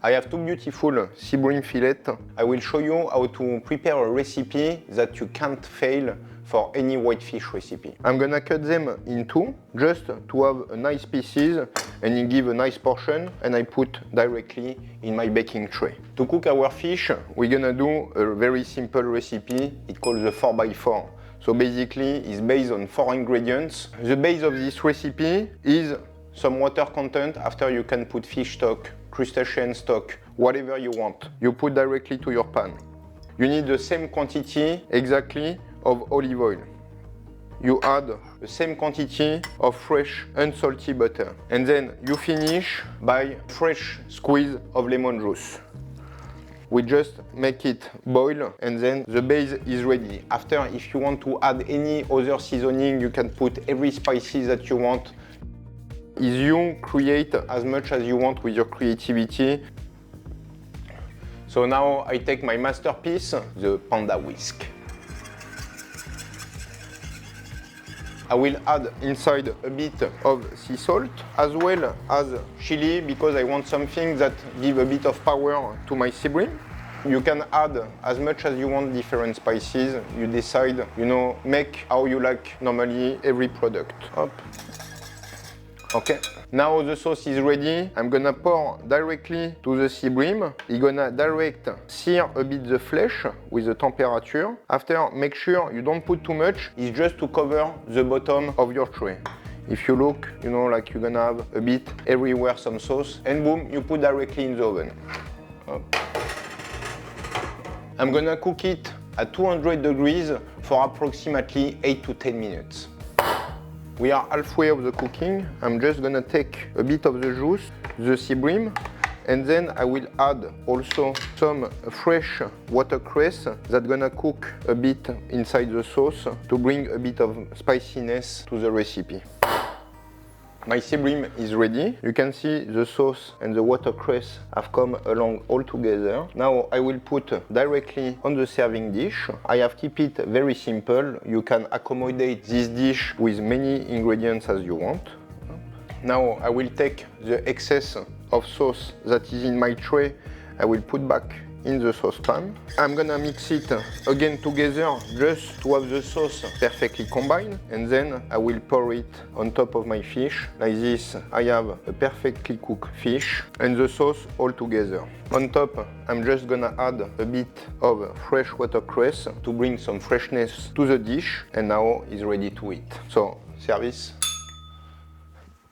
I have two beautiful sea bream fillets. I will show you how to prepare a recipe that you can't fail for any whitefish recipe. I'm gonna cut them in two, just to have a nice pieces and it give a nice portion, and I put directly in my baking tray. To cook our fish, we're gonna do a very simple recipe. It's called the 4x4. So basically, it's based on 4 ingredients. The base of this recipe is some water content. After you can put fish stock, crustacean stock, whatever you want. You put directly to your pan. You need the same quantity exactly of olive oil. You add the same quantity of fresh unsalty butter. And then you finish by fresh squeeze of lemon juice. We just make it boil and then the base is ready. After, if you want to add any other seasoning, you can put every spices that you want. Is you create as much as you want with your creativity. So now I take my masterpiece, the panda whisk. I will add inside a bit of sea salt as well as chili because I want something that give a bit of power to my sea bream. You can add as much as you want different spices. You decide, make how you like normally every product. Hop. Okay. Now the sauce is ready. I'm gonna pour directly to the sea bream. You're gonna direct sear a bit the flesh with the temperature. After, make sure you don't put too much. It's just to cover the bottom of your tray. If you look, like you're gonna have a bit everywhere some sauce, and boom, you put directly in the oven. Hop. I'm gonna cook it at 200 degrees for approximately 8 to 10 minutes. We are halfway of the cooking. I'm just gonna take a bit of the juice, the sea bream, and then I will add also some fresh watercress that's gonna cook a bit inside the sauce to bring a bit of spiciness to the recipe. My sea bream is ready. You can see the sauce and the watercress have come along all together. Now I will put directly on the serving dish. I have kept it very simple. You can accommodate this dish with many ingredients as you want. Now I will take the excess of sauce that is in my tray. I will put back in the saucepan. I'm gonna mix it again together just to have the sauce perfectly combined, and then I will pour it on top of my fish. Like this, I have a perfectly cooked fish and the sauce all together. On top, I'm just gonna add a bit of fresh watercress to bring some freshness to the dish, and now it's ready to eat. So, service.